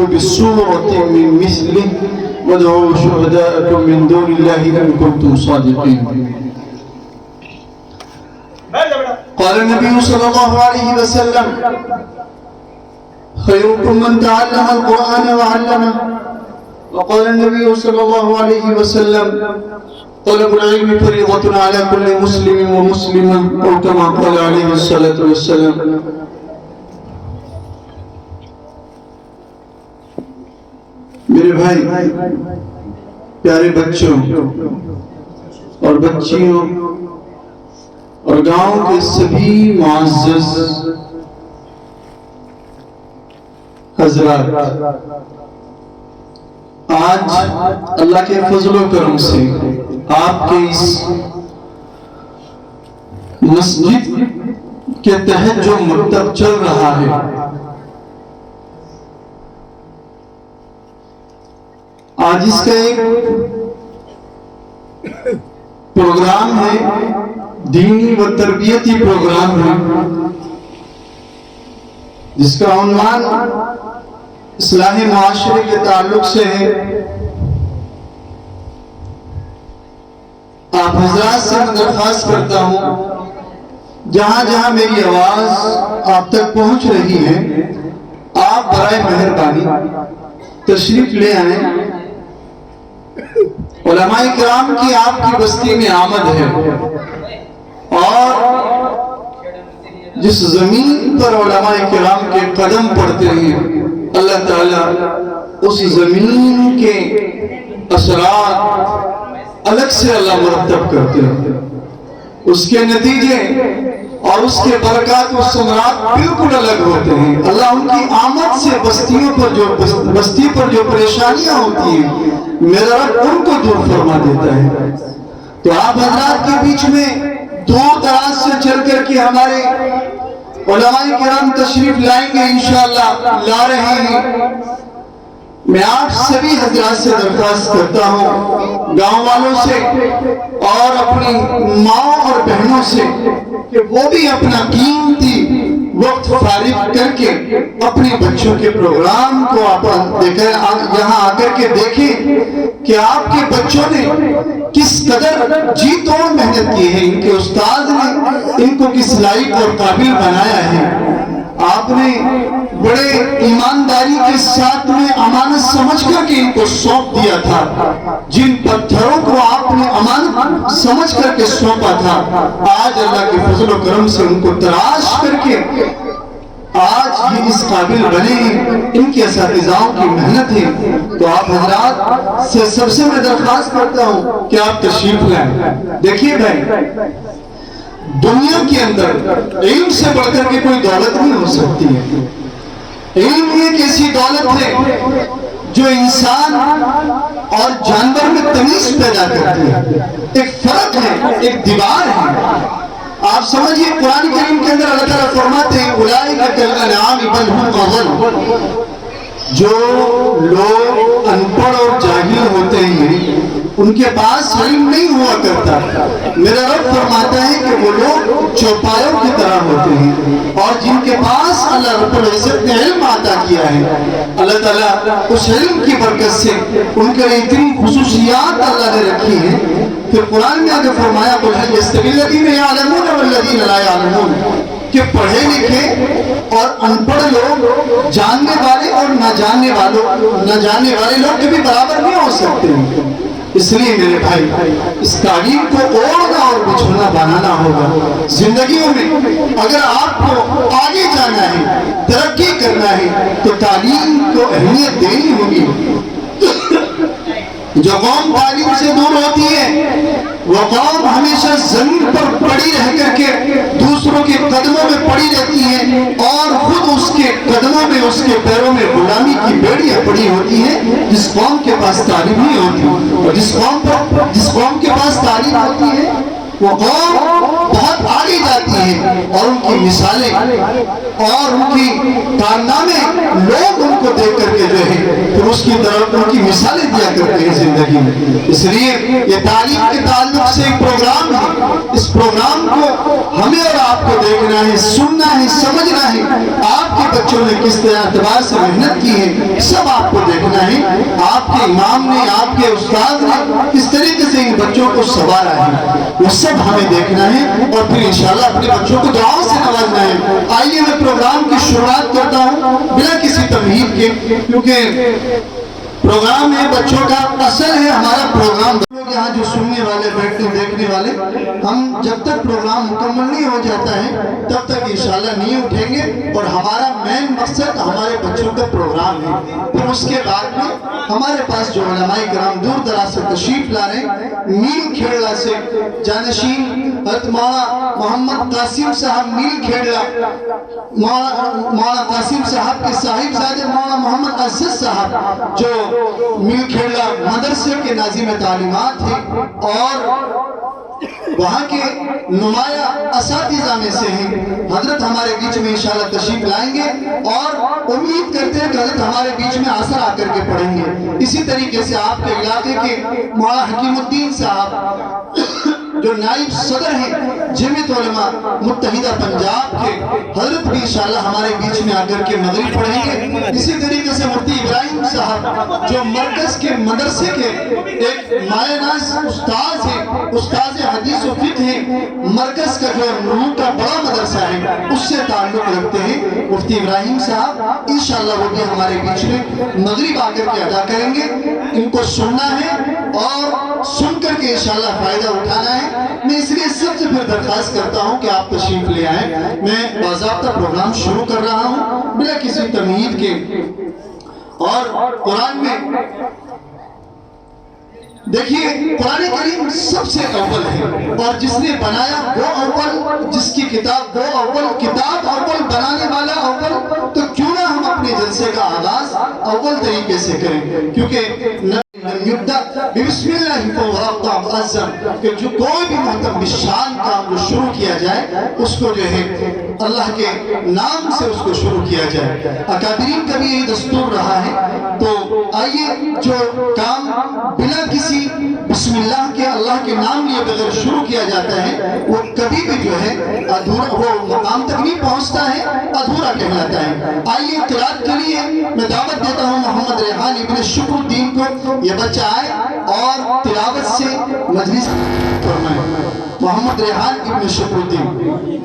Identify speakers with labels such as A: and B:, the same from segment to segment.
A: فأتوا بسورة من مثله وادعوا شهداءكم من دون الله إن كنتم صادقين. قال النبي صلى الله عليه وسلم خيركم من تعلم القرآن وعلمه. وقال النبي صلى الله عليه وسلم طلب العلم فريضة على كل مسلم ومسلمة أو كما قال عليه الصلاة والسلام. میرے بھائی، پیارے بچوں اور بچیوں اور گاؤں کے سبھی معزز حضرات، آج اللہ کے فضل و کرم سے آپ کے اس مسجد کے تحت جو مکتب چل رہا ہے، آج اس کا ایک پروگرام ہے، دینی و تربیتی پروگرام ہے، جس کا عنوان اصلاح معاشرے کے تعلق سے ہے۔ آپ حضرات سے میں درخواست کرتا ہوں، جہاں جہاں میری آواز آپ تک پہنچ رہی ہے، آپ برائے مہربانی تشریف لے آئیں۔ علماء کرام کی آپ کی بستی میں آمد ہے، اور جس زمین پر علماء کرام کے قدم پڑتے ہیں، اللہ تعالیٰ اس زمین کے اثرات الگ سے اللہ مرتب کرتے ہیں، اس کے نتیجے اور اس کے برکات و ثمرات بالکل الگ ہوتے ہیں۔ اللہ ان کی آمد سے بستی پر جو پریشانیاں ہوتی ہیں، میرا رب ان کو دور فرما دیتا ہے۔ تو آپ حضرات کے بیچ میں دور دراز سے چل کر کے ہمارے علماء کرام تشریف لائیں گے، انشاءاللہ لا رہے ہیں۔ میں آپ سبھی حضرات سے درخواست کرتا ہوں، گاؤں والوں سے اور اپنی ماں اور بہنوں سے، کہ وہ بھی اپنا قیمتی وقت فارغ کر کے اپنے بچوں کے پروگرام کو یہاں آ کر کے دیکھیں کہ آپ کے بچوں نے کس قدر جی توڑ محنت کی ہے، ان کے استاد نے ان کو کس لائق اور قابل بنایا ہے۔ آپ نے بڑے ایمانداری کے ساتھ میں امانت سمجھ کر کے ان کو سونپ دیا تھا، جن پتھروں کو آپ نے امانت سمجھ کر کے سونپا تھا، آج اللہ کے فضل و کرم سے ان کو تراش کر کے آج یہ اس قابل بنے ہیں۔ ان کے اساتذاؤں کی محنت ہے۔ تو آپ حضرات سے سب سے میں درخواست کرتا ہوں کہ آپ تشریف لائیں۔ دیکھیے بھائی، دنیا کے اندر علم سے بڑھ کر کے کوئی دولت نہیں ہو سکتی ہے۔ علم ایک ایسی دولت ہے جو انسان اور جانور میں تمیز پیدا کرتی ہے۔ ایک فرق ہے، ایک دیوار ہے۔ آپ سمجھئے قرآن کریم کے اندر اللہ تعالیٰ فرماتے ہیں اولئک کالانعام بل هم اضل۔ جو لوگ ان پڑھ اور جاہل ہوتے ہیں، ان کے پاس علم نہیں ہوا کرتا، میرا رب فرماتا ہے کہ وہ لوگ چوپایوں کی طرح ہوتے ہیں، اور جن کے پاس اللہ رب العزت نے علم عطا کیا ہے، اللہ تعالیٰ اس علم کی برکت سے ان کے لیے اتنی خصوصیات اللہ نے رکھی ہیں۔ پھر قرآن میں آگے فرمایا قل هل يستوي الذين يعلمون والذين لا يعلمون، کہ پڑھے لکھے اور ان پڑھ لوگ، جاننے والے اور نہ جاننے والے لوگ کبھی برابر نہیں ہو سکتے ہیں۔ اس لیے میرے بھائی، اس تعلیم کو اوڑھنا اور بچھونا بنانا ہوگا۔ زندگیوں میں اگر آپ کو آگے جانا ہے، ترقی کرنا ہے، تو تعلیم کو اہمیت دینی ہوگی۔ جو قوم تعلیم سے دور ہوتی ہے، وہ قوم ہمیشہ زمین پر پڑی رہ کر کے دوسروں کے قدموں میں پڑی رہتی ہے، اور خود اس کے قدموں میں، اس کے پیروں میں غلامی کی بیڑیاں پڑی ہوتی ہیں۔ جس قوم کے پاس تعلیم نہیں ہوتی، اور جس قوم کے پاس تعلیم ہوتی ہے، وہ قوم بہت آگے جاتی ہے، اور ان کی مثالیں اور ان کی کارنامے لوگ ان کو دیکھ کر کے جو ہوتے ہیں تو اس کی طرف ان کی مثالیں دیا کرتے ہیں زندگی میں. اس لیے یہ تعلیم کے تعلق سے ایک پروگرام ہے. اس پروگرام کو ہمیں اور آپ کو دیکھنا ہے, سننا ہے, سمجھنا ہے. آپ کے بچوں نے کس طرح اعتبار سے محنت کی ہے سب آپ کو دیکھنا ہے. آپ کے امام نے, آپ کے استاد نے کس طریقے سے ان بچوں کو سنوارا ہے وہ سب ہمیں دیکھنا ہے اور پھر انشاءاللہ اپنے بچوں کو دعاؤں سے نوازنا ہے. آئیے میں پروگرام کی شروعات کرتا ہوں بلا کسی تمہید کے, کیونکہ پروگرام ہے بچوں کا, اصل ہے ہمارا پروگرام. لوگ یہاں جو سننے والے, بیٹھنے دیکھنے والے, ہم جب تک پروگرام مکمل نہیں ہو جاتا ہے تب تک انشاءاللہ نہیں اٹھیں گے. اور ہمارا مین مقصد ہمارے بچوں کا پروگرام ہے. پھر اس کے بعد میں ہمارے پاس جو علماء کرام دور دراز سے تشریف لا رہے ہیں, نیل کھیڑلا سے جانشین حضرت مولانا محمد قاسم صاحب نیل کھیڑلا, مولانا قاسم صاحب کے صاحبزادے مولانا محمد عزیز صاحب جو نیل کھیڑلا مدرسے کے ناظم تعلیمات ہیں اور وہاں کے نمایاں اساتذہ میں سے ہیں, حضرت ہمارے بیچ میں انشاءاللہ تشریف لائیں گے اور امید کرتے ہیں کہ حضرت ہمارے بیچ میں اثر آ کر کے پڑھیں گے. اسی طریقے سے آپ کے علاقے کے مولانا حکیم الدین صاحب جو نائب صدر ہیں جمعیت علماء متحدہ پنجاب کے, حضرت بھی انشاءاللہ ہمارے بیچ میں آ کر کے مغرب پڑھیں گے. اسی طریقے سے مفتی ابراہیم صاحب جو مرکز کے مدرسے کے ایک مایہ ناز استاذ ہیں, استاذ حدیث و فقہ ہیں, مرکز کا جو نور کا بڑا مدرسہ ہے اس سے تعلق رکھتے ہیں مفتی ابراہیم صاحب, انشاءاللہ وہ بھی ہمارے بیچ میں مغرب آ کر کے ادا کریں گے. ان کو سننا ہے اور سن کر کے انشاءاللہ فائدہ اٹھانا ہے. میں اس لیے سب سے پھر درخواست کرتا ہوں کہ آپ تشریف لے آئیں. میں باضابطہ پروگرام شروع کر رہا ہوں بلا کسی تمہید کے. اور قرآن میں دیکھیے قرآن کریم سب سے اول ہے اور جس نے بنایا وہ اول, جس کی کتاب وہ اول, کتاب اول, بنانے والا اول. تو کیوں نہ ہم اپنے جلسے کا آغاز اول طریقے سے کریں, کیونکہ بسم اللہ فورا معظم کہ جو کوئی بھی محتم بشان کام جو شروع کیا جائے اس کو جو ہے اللہ کے نام سے اس کو شروع کیا جائے. اکابرین کا بھی یہی دستور رہا ہے. تو آئیے جو کام بلا کسی بسم اللہ کے, اللہ کے نام لیے بغیر شروع کیا جاتا ہے وہ کبھی بھی جو ہے ادھورا, وہ مقام تک نہیں پہنچتا ہے, ادھورا کہلاتا ہے. آئیے قرات کے لیے میں دعوت دیتا ہوں محمد ریحان ابن شکر الدین کو, یہ بچہ آئے اور تلاوت سے مجلس فرمائے. محمد ریحان ابن شکر الدین.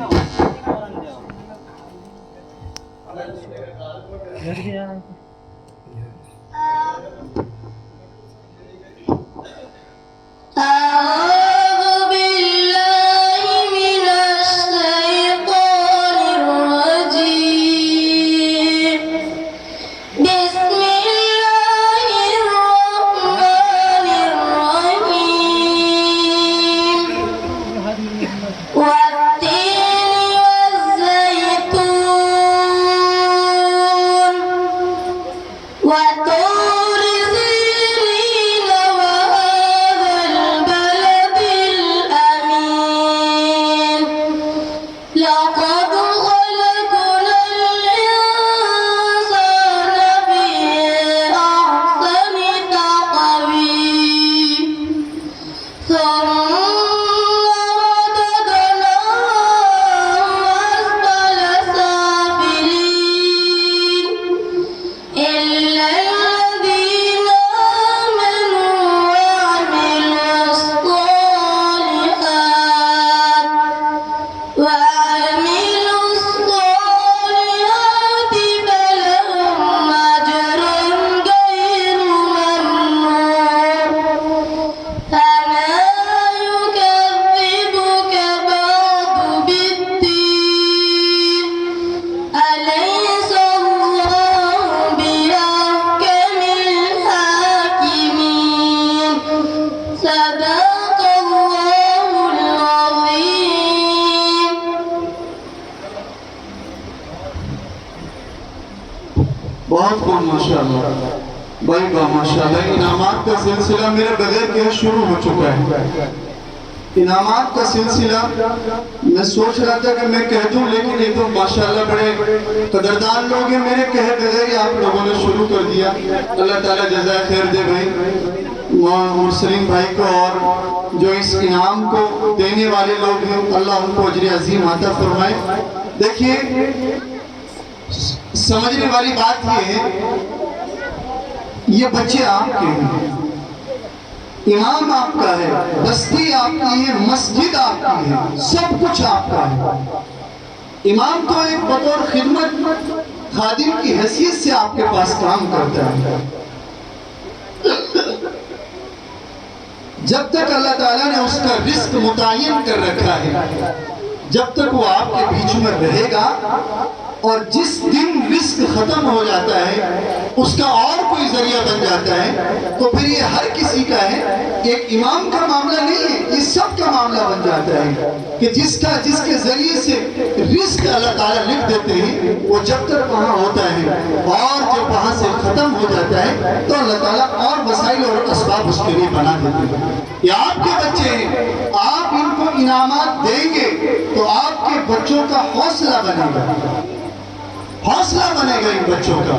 A: بہت خوب ماشاءاللہ بھائی با ماشاءاللہ. انعامات کا سلسلہ میرے بغیر کے شروع ہو چکا ہے. انعامات کا سلسلہ میں سوچ رہا تھا کہ میں کہہ دوں، لیکن یہ تو ماشاءاللہ بڑے قدردان لوگ ہیں، میرے کہے بغیر ہی آپ لوگوں نے شروع کر دیا۔ اللہ تعالیٰ جزائے خیر دے بھائی مرسلین بھائی کو، اور جو اس انعام کو دینے والے لوگ ہیں اللہ ان کو اجر عظیم عطا فرمائے۔ دیکھیے سمجھنے والی بات یہ ہے، یہ بچے آپ کے ہیں، امام آپ کا ہے، بستی آپ کی ہے، مسجد آپ کی ہے، سب کچھ آپ کا ہے۔ امام تو ایک بطور خدمت خادم کی حیثیت سے آپ کے پاس کام کرتا ہے۔ جب تک اللہ تعالیٰ نے اس کا رزق متعین کر رکھا ہے، جب تک وہ آپ کے بیچ میں رہے گا، اور جس دن رزق ختم ہو جاتا ہے اس کا اور کوئی ذریعہ بن جاتا ہے، تو پھر یہ ہر کسی کا ہے، ایک امام کا معاملہ نہیں ہے، یہ سب کا معاملہ بن جاتا ہے کہ جس کے ذریعے سے رزق اللہ تعالیٰ لکھ دیتے ہیں، وہ جب تک وہاں ہوتا ہے اور جب وہاں سے ختم ہو جاتا ہے تو اللہ تعالیٰ اور وسائل اور اسباب اس کے لیے بنا دیتے ہیں۔ یہ آپ کے بچے ہیں، آپ ان کو انعامات دیں گے تو آپ کے بچوں کا حوصلہ بنے گا، حوصلہ بنے گا ان بچوں کا۔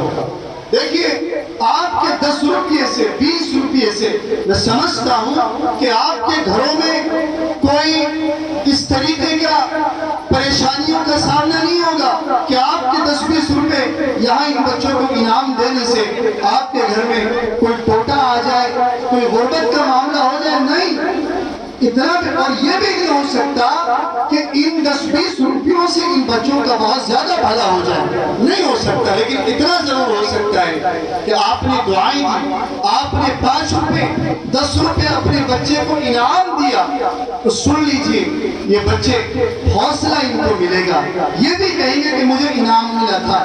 A: دیکھیے آپ کے 10 روپیے سے 20 روپیے سے میں سمجھتا ہوں کہ آپ کے گھروں میں کوئی اس طریقے کا پریشانیوں کا سامنا نہیں ہوگا کہ آپ کے 10-20 روپے یہاں ان بچوں کو انعام دینے سے آپ کے گھر میں کوئی ٹوٹا آ جائے، کوئی غربت کا معاملہ ہو جائے، نہیں اتنا بھی۔ اور یہ بھی نہیں ہو سکتا کہ ان 10-20 روپیوں سے ان بچوں کا بہت زیادہ بھلا ہو جائے، نہیں ہو سکتا، لیکن اتنا ضرور ہو سکتا ہے کہ آپ نے دعائیں دی، آپ نے 5 روپے 10 روپے اپنے بچے کو انعام دیا، تو سن لیجئے یہ بچے حوصلہ ان کو ملے گا، یہ بھی کہیں گے کہ مجھے انعام ملا تھا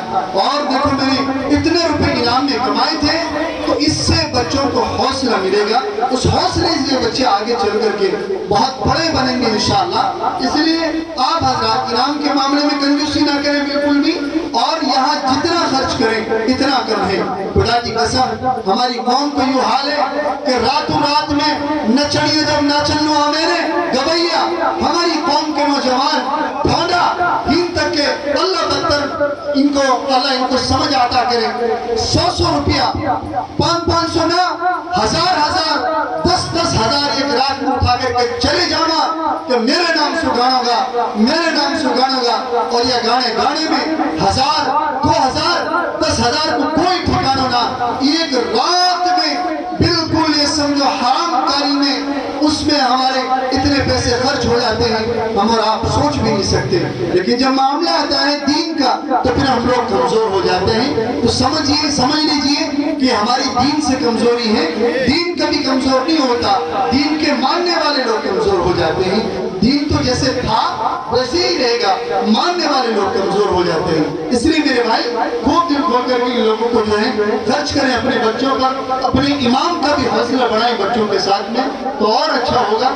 A: اور دیکھو میں نے اتنے روپے انعام میں کمائے تھے، تو اس سے بچوں کو حوصلہ ملے گا، اس حوصلے سے بچے آگے چل کر کے بہت بڑے بنیں گے انشاءاللہ۔ اس لیے آپ حضرات انعام کے معاملے میں کنجوسی نہ کریں بالکل بھی، اور یہاں جتنا خرچ کریں اتنا کم ہے۔ خدا کی قسم ہماری قوم کا یہ حال ہے کہ راتوں رات میں نچڑیے جب ناچنو میرے گویا، ہماری قوم کے نوجوان ڈھونڈا ہین تک کہ اللہ بدتر ان کو اللہ ان کو سمجھ آتا کرے، 100 روپیہ 500 نہ 1000 10 ہزار ایک رات میں اٹھا کر کے چلے جانا کہ میرے نام سے گانا گا، میرے نام سے گانا گا، اور یہ گانے میں 1000 2000 10,000 کو کوئی ٹھکانہ نہ، ایک رات میں بالکل یہ سمجھو حرام کاری میں اس میں ہمارے اتنے پیسے خرچ ہو جاتے ہیں ہم اور آپ سوچ بھی نہیں سکتے۔ لیکن جب معاملہ آتا ہے دین کا تو پھر ہم لوگ کمزور ہو جاتے ہیں۔ تو سمجھ لیجئے کہ ہماری دین سے کمزوری ہے، دین کبھی کمزور نہیں ہوتا، دین کے ماننے والے لوگ کمزور ہو جاتے ہیں۔ دین تو جیسے تھا ویسے ہی رہے گا، ماننے والے لوگ کمزور ہو جاتے ہیں۔ اس لیے میرے بھائی خوب دل کھول کر کے لوگوں کو جو ہے خرچ کریں اپنے بچوں کا، اپنے امام کا بھی حوصلہ بڑھائیں بچوں کے ساتھ میں تو اور اچھا ہوگا۔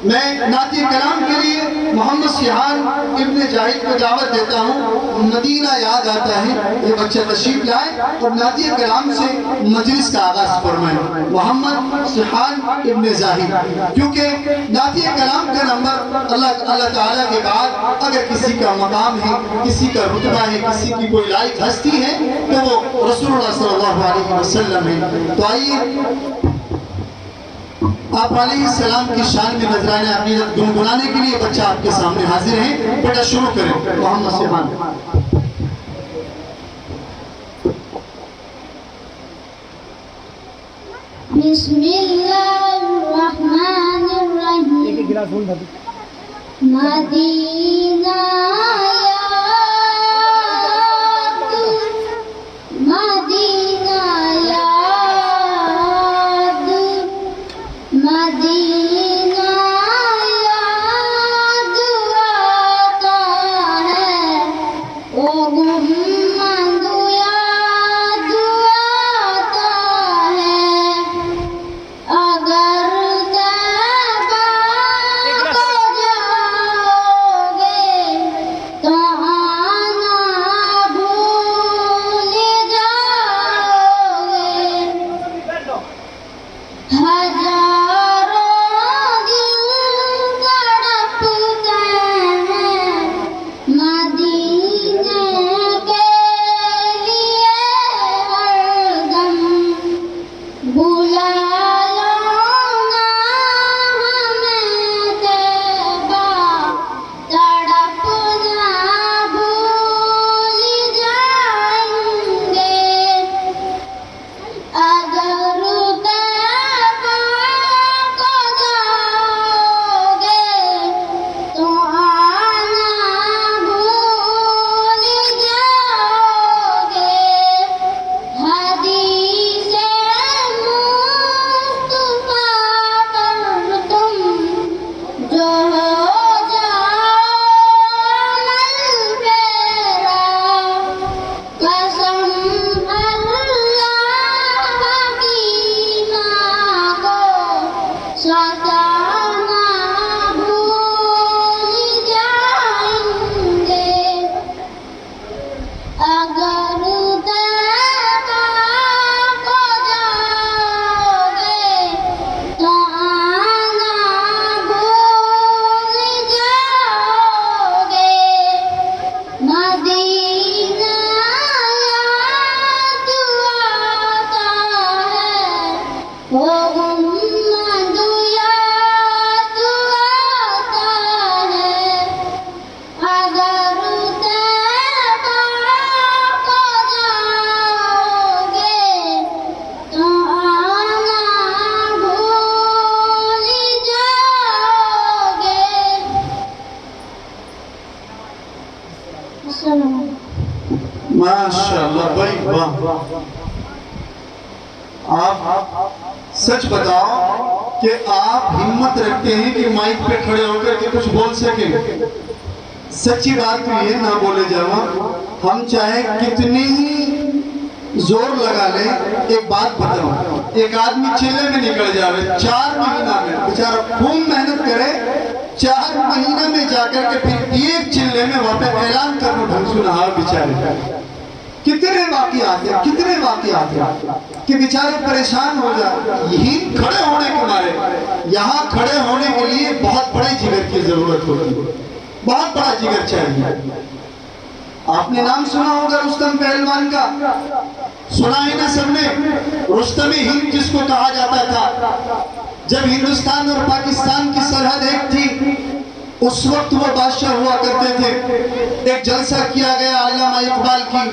A: میں نعتِ کلام کے لیے محمد سیحان ابن جاہد کو دعوت دیتا ہوں، مدینہ یاد آتا ہے، یہ بچہ تشریف لائے اور نعتِ کلام سے مجلس کا آغاز فرمائیں۔ محمد سیحان ابن جاہد، کیونکہ نعتِ کلام کا نمبر اللہ تعالیٰ کے بعد اگر کسی کا مقام ہے، کسی کا رتبہ ہے، کسی کی کوئی لائق ہستی ہے تو وہ رسول اللہ صلی اللہ علیہ وسلم ہے۔ تو آئیے آپ علیہ السلام کی شان میں نذرانہ عقیدت گنگنانے کے لیے بچہ آپ کے سامنے حاضر ہیں، بیٹا شروع کریں۔ محمد سیحان۔
B: بسم اللہ الرحمن الرحیم۔ مدینہ
A: آپ سچ بتاؤ کہ آپ ہمت رکھتے ہیں کہ مائک پہ کھڑے ہو کر کے کچھ بول سکیں؟ سچی بات تو یہ نہ بولے جاؤ، ہم چاہے کتنی ہی زور لگا لیں، ایک بات بتاؤ، ایک آدمی چلے میں نکل جاوے 4 مہینہ میں، بیچارہ خوب محنت کرے، 4 مہینہ میں جا کر کے پھر ایک چلے میں وہاں پہ اعلان کرنا ڈھنگ سنا بیچارے۔ کتنے واقعات ہیں کہ بیچارے پریشان ہو جائے، یہی کھڑے ہونے کے مارے، یہاں کھڑے ہونے کے لیے بہت بڑے جگر کی ضرورت ہوتی ہے، بہت بڑا جگر چاہیے۔ آپ نے نام سنا ہوگا رستم پہلوان کا، سنا ہی نا سب نے؟ رستم ہند جس کو کہا جاتا تھا، جب ہندوستان اور پاکستان کی سرحد ایک تھی، اس وقت وہ بادشاہ ہوا کرتے تھے۔ ایک جلسہ کیا گیا علامہ اقبال کی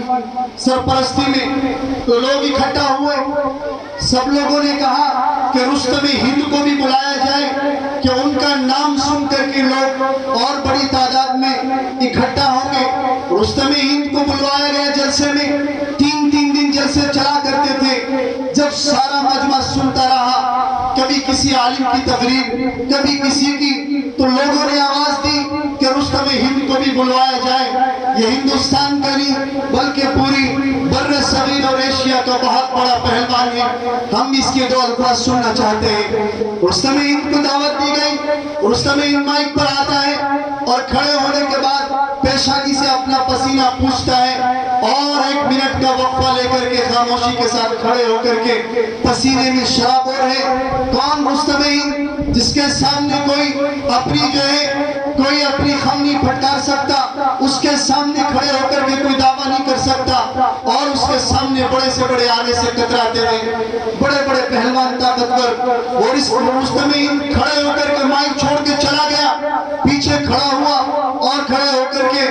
A: سرپرستی میں، تو لوگ اکٹھا ہوئے، سب لوگوں نے کہا کہ رستم ہند کو بھی بلایا جائے کہ ان کا نام سن کر کے لوگ اور بڑی تعداد میں اکٹھا ہوں گے۔ رستم ہند کو بلوایا گیا جلسے میں، 3 دن جلسے چلا کرتے تھے۔ جب سارا مجمع سنتا رہا، کبھی کسی عالم کی تقریر، کبھی کسی کی، تو لوگوں نے آواز دی کہ رستم ہند کو بھی بلوایا جائے۔ یہ ہندوستان کا نہیں بلکہ پوری بر صغیر اور ایشیا کا بہت بڑا پہلوان ہے، ہم اس کے 2 الفاظ سننا چاہتے ہیں۔ رستم ہند کو دعوت دی گئی، رستم ہند مائک پر آتا ہے اور کھڑے ہونے کے بعد پیشانی سے اپنا پسینہ پوچھتا ہے، اور 1 منٹ کا وقفہ لے کر کے خاموشی کے ساتھ کھڑے ہو کر کے پسینے میں شراب ہو رہے۔ کون رستم ہند؟ جس کے سامنے کوئی اپنی کوئی اپنی خم نہیں پھٹکار سکتا، اس کے سامنے کھڑے ہو کر کے کوئی دعویٰ نہیں کر سکتا، اور اس کے سامنے بڑے سے بڑے آنے سے کتراتے ہیں، بڑے بڑے پہلوان طاقتور۔ اور اس رستم ہند کھڑے ہو کر کے مائک چھوڑ کے چلا گیا، پیچھے کھڑا ہوا اور کھڑے ہو کر کے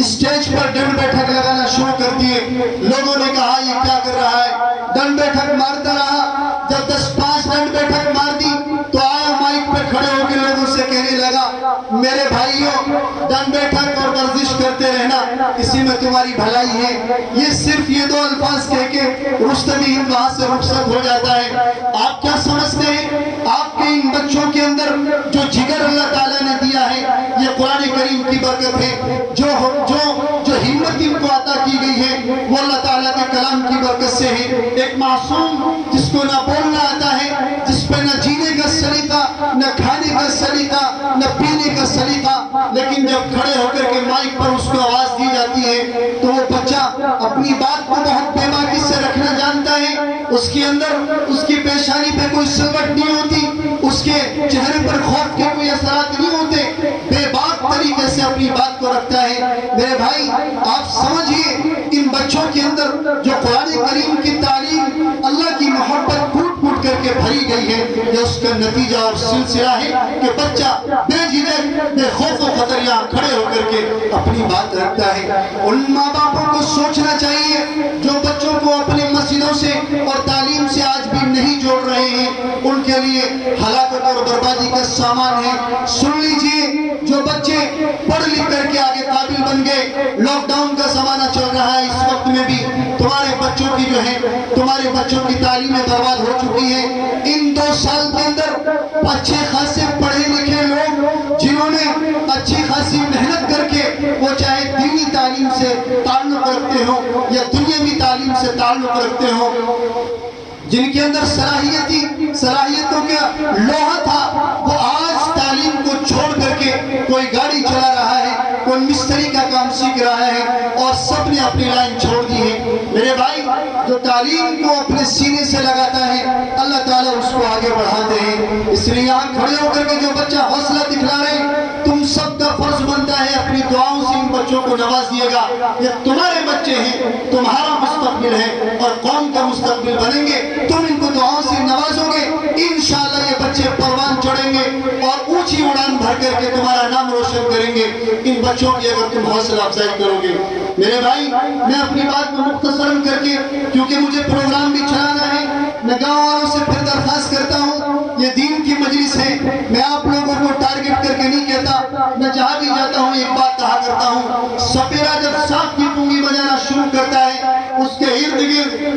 A: اسٹیج پر ڈنڈ بیٹھک لگانا شروع کر دیے۔ لوگوں نے کہا یہ کیا کر رہا ہے؟ ڈنڈ بیٹھک مارتا رہا، جب 10-5 ڈنڈ بیٹھک مار دی تو آیا مائک پہ کھڑے ہو کے لوگوں سے کہنے لگا، میرے بھائیوں، ڈنڈ بیٹھک اور ورزش کرتے رہنا، اسی میں تمہاری بھلائی ہے۔ یہ صرف یہ 2 الفاظ کہہ کے رستم ہند وہاں سے رخصت ہو جاتا ہے۔ آپ کیا سمجھتے ہیں؟ آپ کے ان بچوں کے اندر جو جگر اللہ تعالیٰ نے دیا ہے، یہ قرآن کریم کی برکت ہے۔ جو ہمت ان کو عطا کی گئی ہے، وہ اللہ تعالیٰ کے کلام کی برکت سے ہے۔ ایک معصوم جس کو نہ بولنا آتا ہے، جس پہ نہ جینے کا سلیقہ، نہ کھانے کا سلیقہ، نہ پینے کا سلیقہ، لیکن جب کھڑے ہو کر کے مائک پر اس کو آواز دی جاتی ہے تو وہ بچہ اپنی بات کو بہت بے باکی سے رکھنا جانتا ہے۔ اس کے اندر اس کی پیشانی پہ کوئی سلوٹ نہیں ہوتی، اس کے چہرے پر خوف کے کوئی اثرات نہیں ہوتے، بے باک طریقے سے اپنی بات کو رکھتا ہے۔ میرے بھائی، آپ سمجھئے ان بچوں کے اندر جو قرآن کریم کی تعلیم، اللہ کی محبت پھوٹ پھوٹ کر کے بھری گئی ہے، یہ اس کا نتیجہ اور سلسلہ ہے کہ بچہ بے جھجک، بے خوف و خطر یہاں کھڑے ہو کر کے اپنی بات رکھتا ہے۔ ان ماں باپوں کو سوچنا چاہیے جو بچوں کو اپنے مسجدوں سے اور تعلیم سے آج بھی نہیں جوڑ رہے ہیں، ان کے لیے ہلاکت اور بربادی کا سامان ہے۔ سن لیجئے، جو بچے پڑھ لکھ کر کے آگے قابل بن گئے، لاک ڈاؤن کا زمانہ چل رہا ہے، اس وقت میں بھی تمہارے بچوں کی تمہارے بچوں کی تعلیمیں برباد ہو چکی ہیں۔ ان 2 سال کے اندر اچھے خاصے پڑھے لکھے لوگ جنہوں نے اچھی خاصی محنت کر کے، وہ چاہے دینی تعلیم سے تعلق رکھتے ہوں یا دنیاوی تعلیم سے تعلق رکھتے ہوں، جن کے اندر صلاحیتوں کا لوہا تھا، وہ آج تعلیم کو چھوڑ کر کے کوئی گاڑی چلا رہا ہے، کوئی مستری کا کام سیکھ رہا ہے، اور سب نے اپنی لائن چھوڑ دی ہے۔ میرے بھائی، جو تعلیم کو اپنے سینے سے لگاتا ہے، اللہ تعالیٰ اس کو آگے بڑھاتے ہیں۔ اس لیے یہاں کھڑے ہو کر کے جو بچہ حوصلہ دکھلا رہے ہیں، تم سب کا فرض بنتا ہے اپنی دعاؤں سے ان بچوں کو نوازیے گا۔ یہ تمہارے بچے ہیں، تمہارا مستقبل ہے اور قوم کا مستقبل بنیں گے، تم ان کو دعاؤں سے نوازو گے، انشاءاللہ یہ بچے پروان چڑھیں گے اور اونچی اڑان بھر کر کے تمہارا نام روشن کریں گے۔ ان بچوں کی اگر تم حوصلہ افزائی کرو گے۔ میرے بھائی، میں اپنی بات کو مختصراً کر کے، کیونکہ مجھے پروگرام بھی چلانا ہے، میں گاؤں والوں سے پھر درخواست کرتا ہوں، یہ دین کی مجلس ہے، میں آپ لوگوں کو ٹارگٹ کر کے نہیں کہتا، میں جہاں بھی جاتا ہوں ایک بات کہا کرتا ہوں، سپیرا جب سانپ کی پونگی بجانا شروع کرتا ہے، اس کے ارد گرد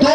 C: 2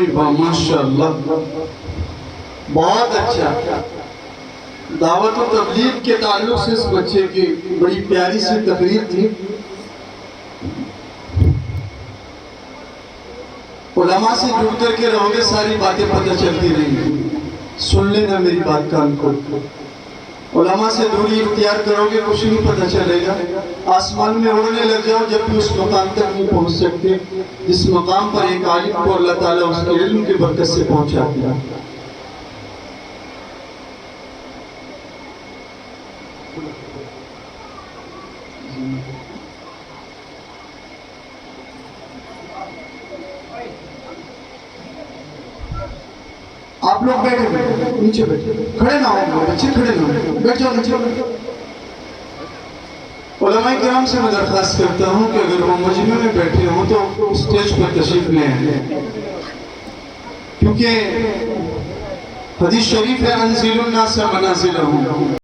A: بھائی واہ ماشاءاللہ بہت اچھا. دعوت و تبلیغ کے تعلق سے اس بچے کی بڑی پیاری سی تقریر تھی. علماء سے جڑ کر کے رہو گے ساری باتیں پتہ چلتی رہیں گی. سن لینا میری بات کان کو. علماء سے دوری اختیار کرو گے کچھ نہیں پتہ چلے گا. آسمان میں اڑنے لگ جاؤ جب بھی اس مقام تک نہیں پہنچ سکتے جس مقام پر ایک عالم کو اللہ تعالیٰ اس کے علم کی برکت سے پہنچاتے ہیں. آپ لوگ بیٹھے نیچے بیٹھے کھڑے نہ ہو بچے کھڑے نہ ہو بیٹھ جاؤ نیچے. علماء کرام سے میں درخواست کرتا ہوں کہ اگر وہ مجمع میں بیٹھے ہوں تو اسٹیج پر تشریف لے آئیں کیونکہ حدیث شریف ہے انزل الناس منازلہم